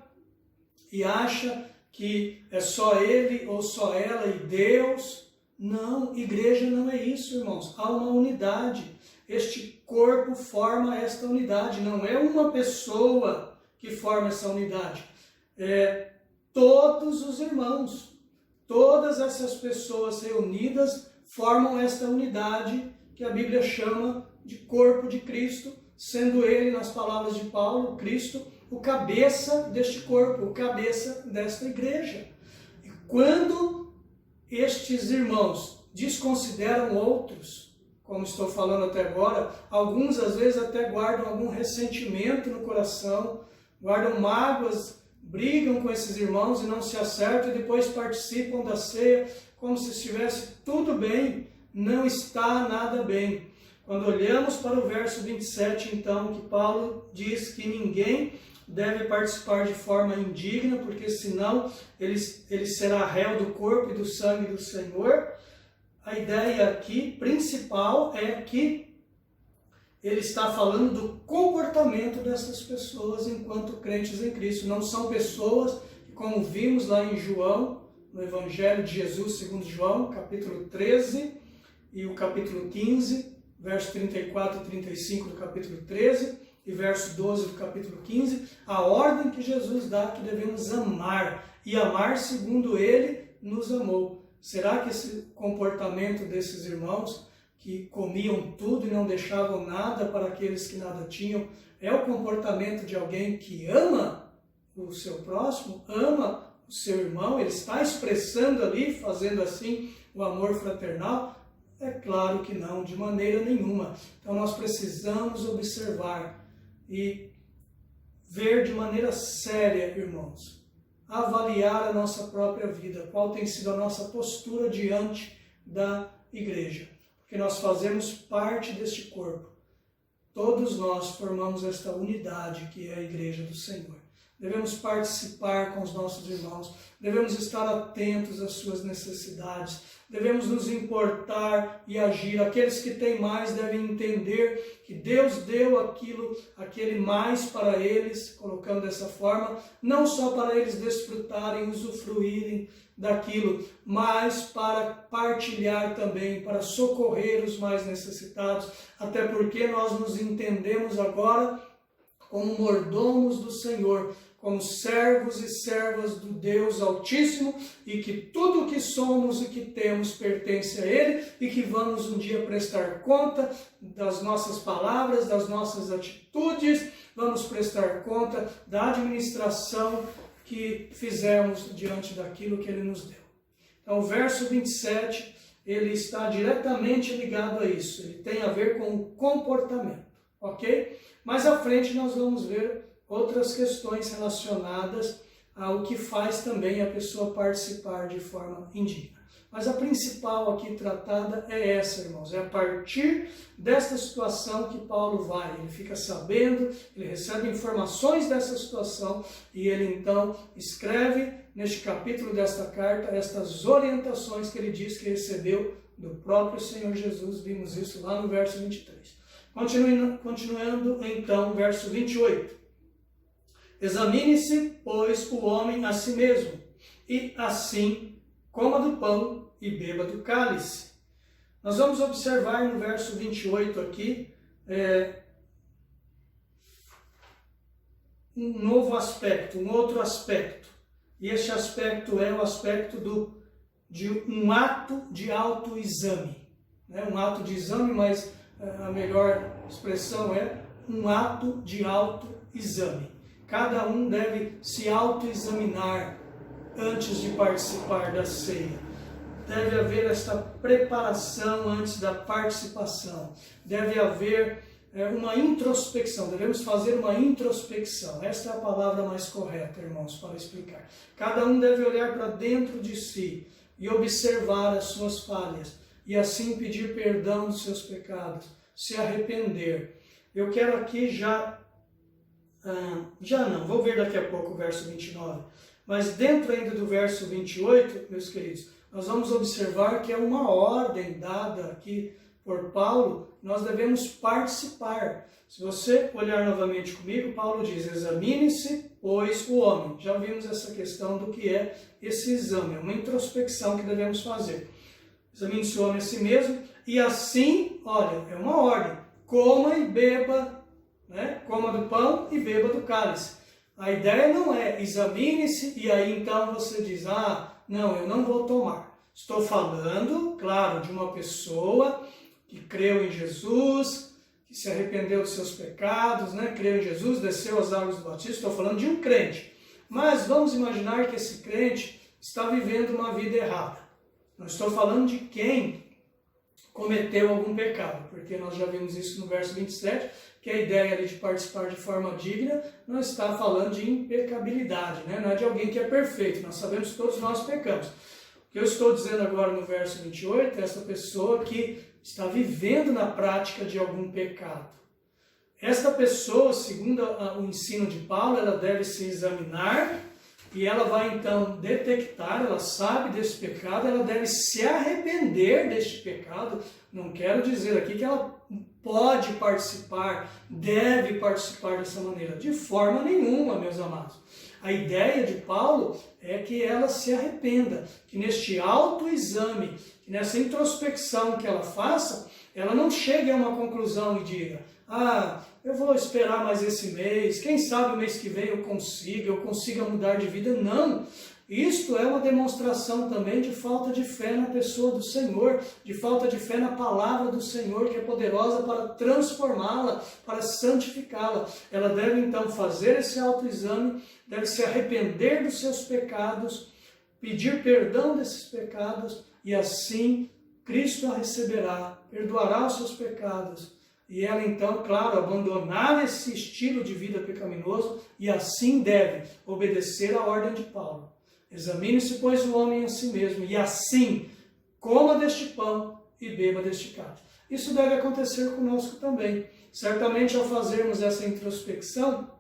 e acha que é só ele ou só ela e Deus. Não, igreja não é isso, irmãos. Há uma unidade. Este corpo forma esta unidade. Não é uma pessoa que forma essa unidade. É todos os irmãos. todas essas pessoas reunidas formam esta unidade que a Bíblia chama de corpo de Cristo, sendo ele, nas palavras de Paulo, Cristo, o cabeça deste corpo, o cabeça desta igreja. E quando estes irmãos desconsideram outros, como estou falando até agora, alguns às vezes até guardam algum ressentimento no coração, guardam mágoas, brigam com esses irmãos e não se acertam e depois participam da ceia como se estivesse tudo bem, não está nada bem. Quando olhamos para o verso 27, então, que Paulo diz que ninguém deve participar de forma indigna, porque senão ele será réu do corpo e do sangue do Senhor. A ideia aqui principal é que ele está falando do comportamento dessas pessoas enquanto crentes em Cristo. Não são pessoas que, como vimos lá em João, no Evangelho de Jesus segundo João, capítulo 13 e o capítulo 15, verso 34 e 35 do capítulo 13 e verso 12 do capítulo 15, a ordem que Jesus dá que devemos amar, e amar segundo ele nos amou. Será que esse comportamento desses irmãos que comiam tudo e não deixavam nada para aqueles que nada tinham, é o comportamento de alguém que ama o seu próximo, ama o seu irmão? Ele está expressando ali, fazendo assim, o amor fraternal? É claro que não, de maneira nenhuma. Então nós precisamos observar e ver de maneira séria, irmãos, avaliar a nossa própria vida, qual tem sido a nossa postura diante da igreja. Porque nós fazemos parte deste corpo. Todos nós formamos esta unidade que é a igreja do Senhor. Devemos participar com os nossos irmãos, devemos estar atentos às suas necessidades, devemos nos importar e agir. Aqueles que têm mais devem entender que Deus deu aquele mais para eles, colocando dessa forma, não só para eles desfrutarem, usufruírem daquilo, mas para partilhar também, para socorrer os mais necessitados, até porque nós nos entendemos agora como mordomos do Senhor, como servos e servas do Deus Altíssimo, e que tudo o que somos e que temos pertence a Ele, e que vamos um dia prestar conta das nossas palavras, das nossas atitudes, vamos prestar conta da administração que fizemos diante daquilo que Ele nos deu. Então o verso 27, ele está diretamente ligado a isso, ele tem a ver com o comportamento, ok? Mais à frente nós vamos ver outras questões relacionadas ao que faz também a pessoa participar de forma indigna. Mas a principal aqui tratada é essa, irmãos. É a partir desta situação que Paulo vai. Ele fica sabendo, ele recebe informações dessa situação e ele então escreve neste capítulo desta carta estas orientações que ele diz que recebeu do próprio Senhor Jesus. Vimos isso lá no verso 23. Continuando então, verso 28. Examine-se, pois, o homem a si mesmo, e assim coma do pão e beba do cálice. Nós vamos observar no verso 28 aqui um novo aspecto, um outro aspecto. E este aspecto é o aspecto de um ato de autoexame. Um ato de exame, mas a melhor expressão é um ato de autoexame. Cada um deve se autoexaminar antes de participar da ceia. Deve haver esta preparação antes da participação. Deve haver uma introspecção. Devemos fazer uma introspecção. Esta é a palavra mais correta, irmãos, para explicar. Cada um deve olhar para dentro de si e observar as suas falhas e assim pedir perdão dos seus pecados, se arrepender. Eu quero aqui vou ver daqui a pouco o verso 29, mas dentro ainda do verso 28, meus queridos, nós vamos observar que é uma ordem dada aqui por Paulo, nós devemos participar. Se você olhar novamente comigo, Paulo diz, examine-se, pois, o homem. Já vimos essa questão do que é esse exame, é uma introspecção que devemos fazer. Examine-se o homem a si mesmo, e assim, olha, é uma ordem, coma e beba, coma do pão e beba do cálice. A ideia não é examine-se e aí então você diz, Não, eu não vou tomar. Estou falando, claro, de uma pessoa que creu em Jesus, que se arrependeu dos seus pecados, né? Creu em Jesus, desceu as águas do batismo. Estou falando de um crente. Mas vamos imaginar que esse crente está vivendo uma vida errada. Não estou falando de quem cometeu algum pecado, porque nós já vimos isso no verso 27, que a ideia ali de participar de forma digna não está falando de impecabilidade, né? Não é de alguém que é perfeito, nós sabemos que todos nós pecamos. O que eu estou dizendo agora no verso 28 é essa pessoa que está vivendo na prática de algum pecado. Esta pessoa, segundo o ensino de Paulo, ela deve se examinar e ela vai então detectar, ela sabe desse pecado, ela deve se arrepender deste pecado. Não quero dizer aqui que ela pode participar, deve participar dessa maneira. De forma nenhuma, meus amados. A ideia de Paulo é que ela se arrependa, que neste autoexame, que nessa introspecção que ela faça, ela não chegue a uma conclusão e diga: eu vou esperar mais esse mês, quem sabe o mês que vem eu consiga mudar de vida. Não, isto é uma demonstração também de falta de fé na pessoa do Senhor, de falta de fé na palavra do Senhor, que é poderosa para transformá-la, para santificá-la. Ela deve então fazer esse autoexame, deve se arrepender dos seus pecados, pedir perdão desses pecados, e assim Cristo a receberá, perdoará os seus pecados. E ela então, claro, abandonar esse estilo de vida pecaminoso e assim deve obedecer à ordem de Paulo. Examine-se, pois, o homem a si mesmo, e assim coma deste pão e beba deste cálice. Isso deve acontecer conosco também. Certamente, ao fazermos essa introspecção,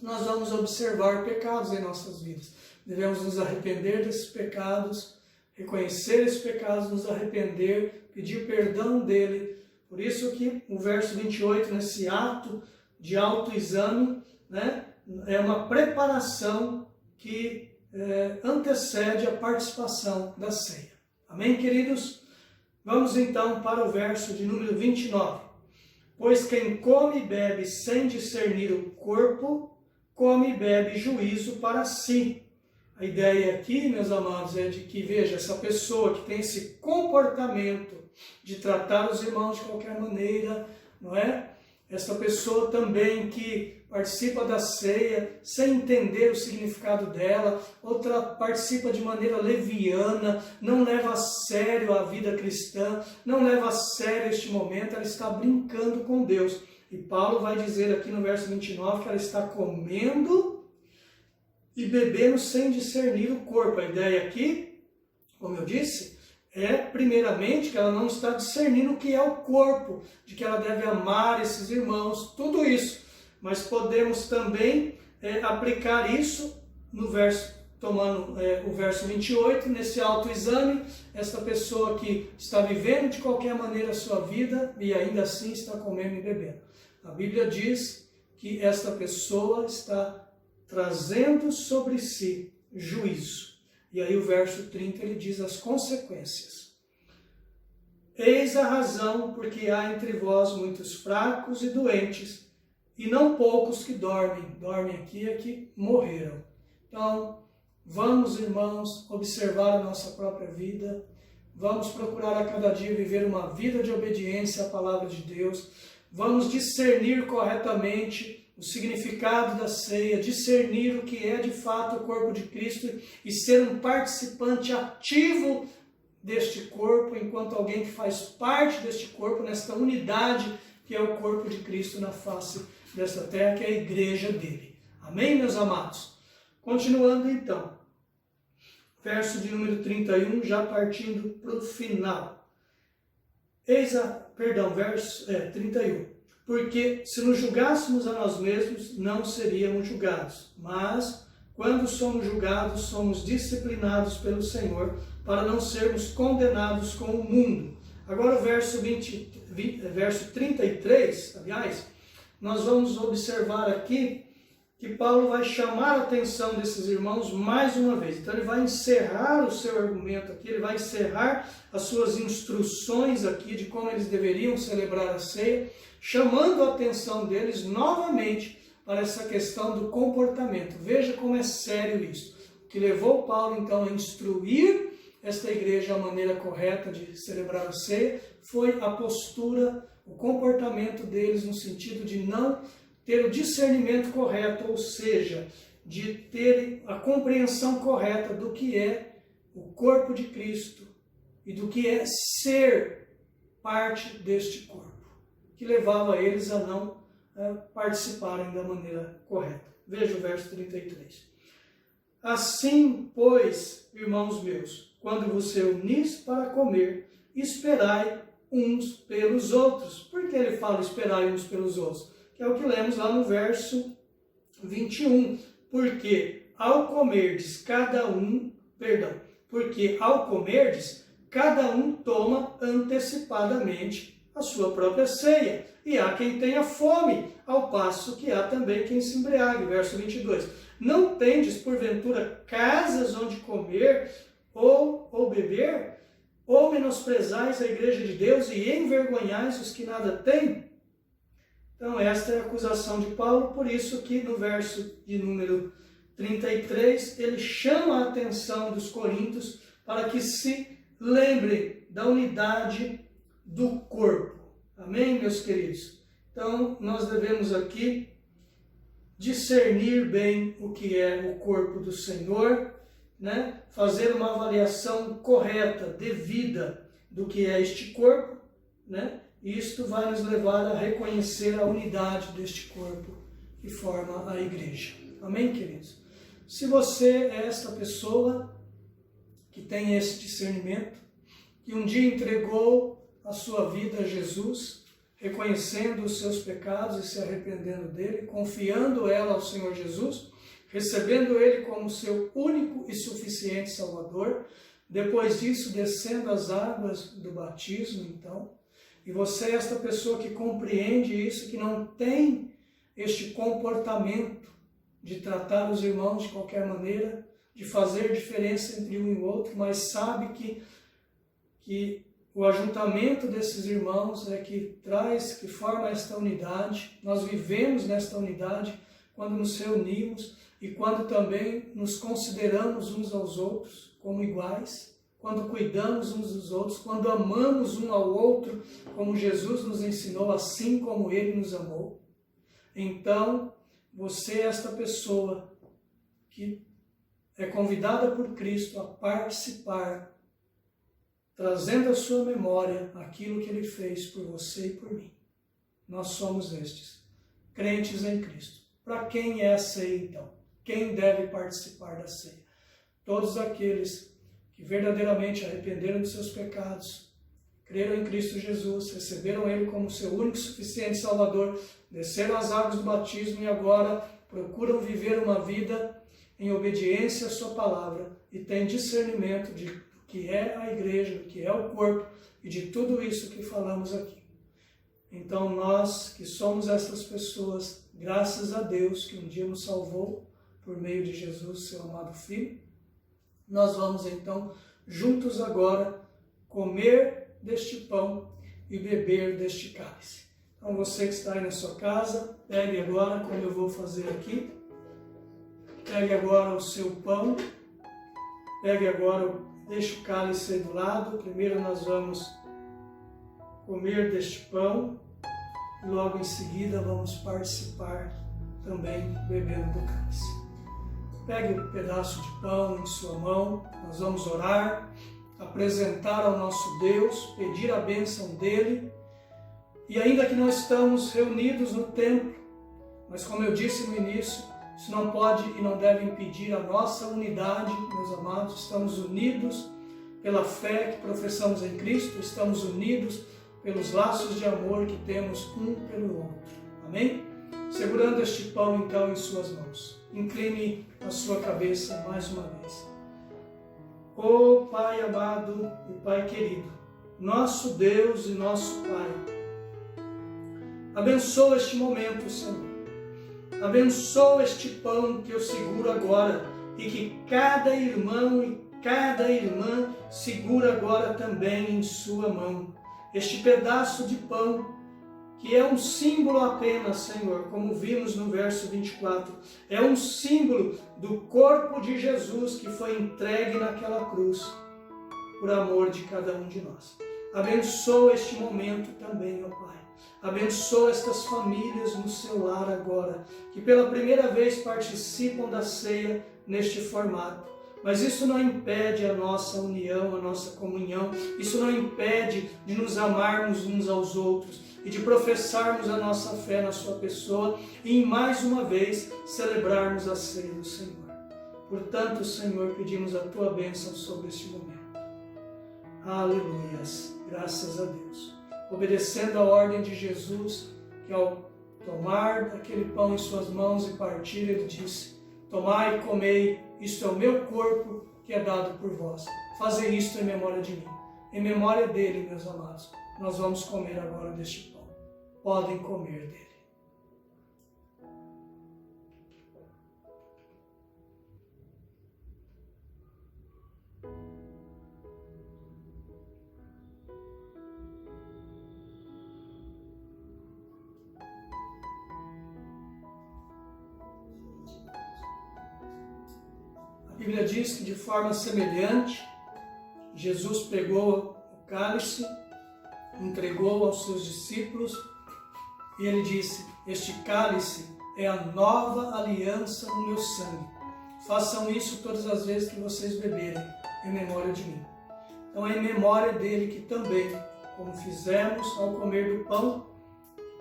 nós vamos observar pecados em nossas vidas. Devemos nos arrepender desses pecados, reconhecer esses pecados, nos arrepender, pedir perdão dele. Por isso que o verso 28, nesse ato de autoexame, né, é uma preparação que antecede a participação da ceia. Amém, queridos? Vamos então para o verso de número 29. Pois quem come e bebe sem discernir o corpo, come e bebe juízo para si. A ideia aqui, meus amados, é de que, veja, essa pessoa que tem esse comportamento de tratar os irmãos de qualquer maneira, não é? Essa pessoa também que participa da ceia sem entender o significado dela, outra participa de maneira leviana, não leva a sério a vida cristã, não leva a sério este momento, ela está brincando com Deus. E Paulo vai dizer aqui no verso 29 que ela está comendo e bebendo sem discernir o corpo. A ideia aqui, como eu disse, é primeiramente que ela não está discernindo o que é o corpo, de que ela deve amar esses irmãos, tudo isso. Mas podemos também aplicar isso no verso, tomando o verso 28, nesse autoexame, esta pessoa que está vivendo de qualquer maneira a sua vida e ainda assim está comendo e bebendo. A Bíblia diz que esta pessoa está trazendo sobre si juízo. E aí o verso 30 ele diz as consequências. Eis a razão porque há entre vós muitos fracos e doentes, e não poucos que dormem. Dormem aqui é que morreram. Então, vamos, irmãos, observar a nossa própria vida. Vamos procurar a cada dia viver uma vida de obediência à palavra de Deus. Vamos discernir corretamente o significado da ceia, discernir o que é de fato o corpo de Cristo e ser um participante ativo deste corpo, enquanto alguém que faz parte deste corpo, nesta unidade que é o corpo de Cristo na face desta terra, que é a igreja dele. Amém, meus amados? Continuando então, verso de número 31, já partindo para o final. Verso 31. Porque se nos julgássemos a nós mesmos, não seríamos julgados. Mas, quando somos julgados, somos disciplinados pelo Senhor, para não sermos condenados com o mundo. Agora o verso 33, aliás, nós vamos observar aqui que Paulo vai chamar a atenção desses irmãos mais uma vez. Então ele vai encerrar o seu argumento aqui, ele vai encerrar as suas instruções aqui de como eles deveriam celebrar a ceia, chamando a atenção deles novamente para essa questão do comportamento. Veja como é sério isso. O que levou Paulo então a instruir esta igreja a maneira correta de celebrar a ceia foi a postura, o comportamento deles no sentido de não ter o discernimento correto, ou seja, de ter a compreensão correta do que é o corpo de Cristo e do que é ser parte deste corpo, que levava eles a não participarem da maneira correta. Veja o verso 33. Assim, pois, irmãos meus, quando vos reunis para comer, esperai uns pelos outros. Por que ele fala esperai uns pelos outros? Que é o que lemos lá no verso 21. Porque ao comerdes, cada um toma antecipadamente a sua própria ceia. E há quem tenha fome, ao passo que há também quem se embriague. Verso 22. Não tendes, porventura, casas onde comer ou beber? Ou menosprezais a igreja de Deus e envergonhais os que nada têm? Então esta é a acusação de Paulo, por isso que no verso de número 33, ele chama a atenção dos coríntios para que se lembrem da unidade do corpo. Amém, meus queridos? Então, nós devemos aqui discernir bem o que é o corpo do Senhor, né? Fazer uma avaliação correta, devida do que é este corpo, né? E isto vai nos levar a reconhecer a unidade deste corpo que forma a igreja. Amém, queridos? Se você é esta pessoa que tem esse discernimento, que um dia entregou a sua vida a Jesus, reconhecendo os seus pecados e se arrependendo dele, confiando ela ao Senhor Jesus, recebendo ele como seu único e suficiente Salvador, depois disso descendo as águas do batismo, então, e você é esta pessoa que compreende isso, que não tem este comportamento de tratar os irmãos de qualquer maneira, de fazer diferença entre um e o outro, mas sabe que o ajuntamento desses irmãos é que traz, que forma esta unidade. Nós vivemos nesta unidade quando nos reunimos e quando também nos consideramos uns aos outros como iguais, quando cuidamos uns dos outros, quando amamos um ao outro como Jesus nos ensinou, assim como Ele nos amou. Então, você é esta pessoa que é convidada por Cristo a participar, trazendo à sua memória aquilo que Ele fez por você e por mim. Nós somos estes, crentes em Cristo. Para quem é a ceia, então? Quem deve participar da ceia? Todos aqueles que verdadeiramente arrependeram dos seus pecados, creram em Cristo Jesus, receberam Ele como seu único e suficiente Salvador, desceram as águas do batismo e agora procuram viver uma vida em obediência à sua palavra e têm discernimento do que é a igreja, do que é o corpo e de tudo isso que falamos aqui. Então nós que somos essas pessoas, graças a Deus que um dia nos salvou por meio de Jesus, seu amado Filho, nós vamos então juntos agora comer deste pão e beber deste cálice. Então você que está aí na sua casa, pegue agora, como eu vou fazer aqui, pegue agora o seu pão, pegue agora, deixe o cálice aí do lado. Primeiro nós vamos comer deste pão e logo em seguida vamos participar também bebendo do cálice. Pegue um pedaço de pão em sua mão, nós vamos orar, apresentar ao nosso Deus, pedir a bênção dEle. E ainda que não estamos reunidos no templo, mas como eu disse no início, isso não pode e não deve impedir a nossa unidade, meus amados. Estamos unidos pela fé que professamos em Cristo, estamos unidos pelos laços de amor que temos um pelo outro. Amém? Segurando este pão então em suas mãos, incline a sua cabeça mais uma vez. Ó Pai amado e Pai querido, nosso Deus e nosso Pai, abençoa este momento, Senhor. Abençoa este pão que eu seguro agora e que cada irmão e cada irmã segura agora também em sua mão. Este pedaço de pão que é um símbolo apenas, Senhor, como vimos no verso 24, é um símbolo do corpo de Jesus que foi entregue naquela cruz, por amor de cada um de nós. Abençoa este momento também, ó Pai. Abençoa estas famílias no seu lar agora, que pela primeira vez participam da ceia neste formato. Mas isso não impede a nossa união, a nossa comunhão, isso não impede de nos amarmos uns aos outros e de professarmos a nossa fé na sua pessoa e, mais uma vez, celebrarmos a ceia do Senhor. Portanto, Senhor, pedimos a Tua bênção sobre este momento. Aleluias, graças a Deus. Obedecendo a ordem de Jesus, que ao tomar aquele pão em suas mãos e partir, Ele disse: tomai e comei, isto é o meu corpo que é dado por vós. Fazei isto em memória de mim. Em memória dele, meus amados, nós vamos comer agora deste pão. Podem comer dele. A Bíblia diz que de forma semelhante, Jesus pegou o cálice, entregou aos seus discípulos e ele disse: este cálice é a nova aliança no meu sangue. Façam isso todas as vezes que vocês beberem, em memória de mim. Então é em memória dele que também, como fizemos ao comer do pão,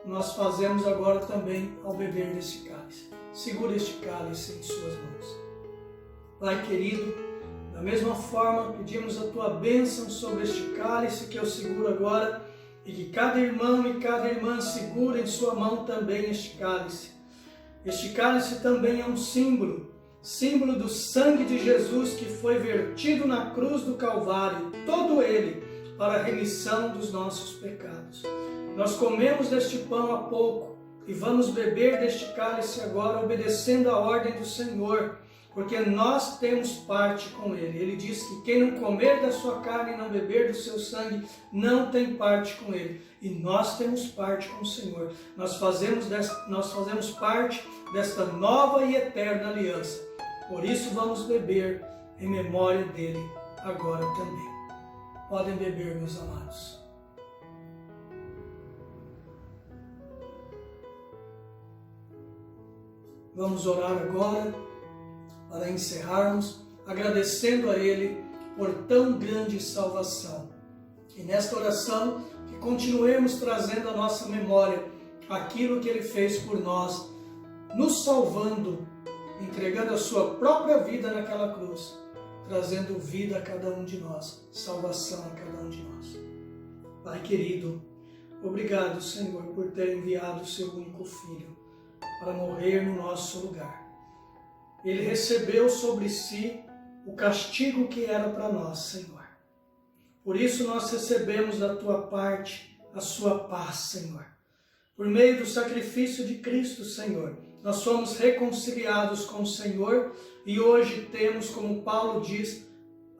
nós fazemos agora também ao beber deste cálice. Segura este cálice em suas mãos. Pai querido, da mesma forma pedimos a Tua bênção sobre este cálice que eu seguro agora e que cada irmão e cada irmã segure em sua mão também este cálice. Este cálice também é um símbolo do sangue de Jesus que foi vertido na cruz do Calvário, todo ele para a remissão dos nossos pecados. Nós comemos deste pão há pouco e vamos beber deste cálice agora, obedecendo a ordem do Senhor, porque nós temos parte com ele. Ele diz que quem não comer da sua carne e não beber do seu sangue, não tem parte com ele. E nós temos parte com o Senhor. Nós fazemos parte desta nova e eterna aliança. Por isso vamos beber em memória dele agora também. Podem beber, meus amados. Vamos orar agora para encerrarmos, agradecendo a Ele por tão grande salvação. E nesta oração, que continuemos trazendo à nossa memória aquilo que Ele fez por nós, nos salvando, entregando a sua própria vida naquela cruz, trazendo vida a cada um de nós, salvação a cada um de nós. Pai querido, obrigado, Senhor, por ter enviado o seu único Filho para morrer no nosso lugar. Ele recebeu sobre si o castigo que era para nós, Senhor. Por isso nós recebemos da Tua parte a sua paz, Senhor. Por meio do sacrifício de Cristo, Senhor, nós somos reconciliados com o Senhor e hoje temos, como Paulo diz,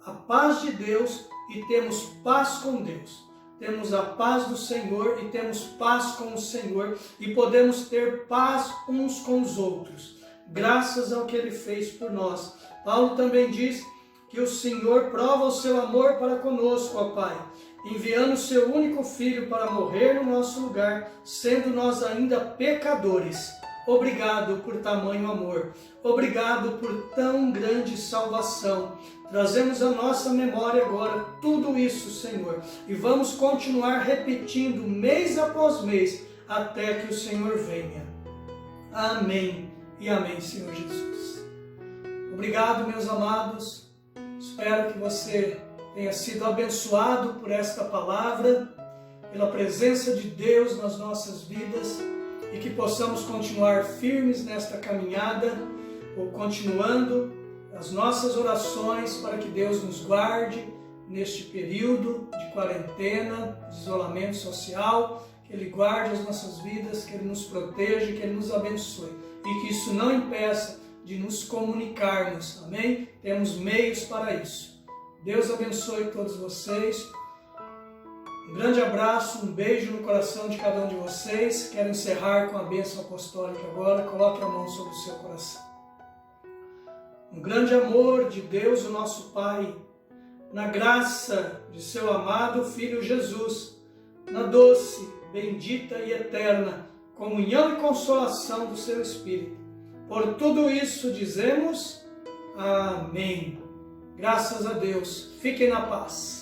a paz de Deus e temos paz com Deus. Temos a paz do Senhor e temos paz com o Senhor e podemos ter paz uns com os outros, graças ao que Ele fez por nós. Paulo também diz que o Senhor prova o seu amor para conosco, ó Pai, enviando o seu único Filho para morrer no nosso lugar, sendo nós ainda pecadores. Obrigado por tamanho amor. Obrigado por tão grande salvação. Trazemos à nossa memória agora tudo isso, Senhor, e vamos continuar repetindo mês após mês até que o Senhor venha. Amém e amém, Senhor Jesus. Obrigado, meus amados. Espero que você tenha sido abençoado por esta palavra, pela presença de Deus nas nossas vidas e que possamos continuar firmes nesta caminhada, ou continuando as nossas orações para que Deus nos guarde neste período de quarentena, de isolamento social, que Ele guarde as nossas vidas, que Ele nos proteja, que Ele nos abençoe e que isso não impeça de nos comunicarmos, amém? Temos meios para isso. Deus abençoe todos vocês. Um grande abraço, um beijo no coração de cada um de vocês. Quero encerrar com a bênção apostólica agora. Coloque a mão sobre o seu coração. Um grande amor de Deus, o nosso Pai, na graça de seu amado Filho Jesus, na doce, bendita e eterna comunhão e consolação do seu Espírito. Por tudo isso dizemos amém. Graças a Deus. Fiquem na paz.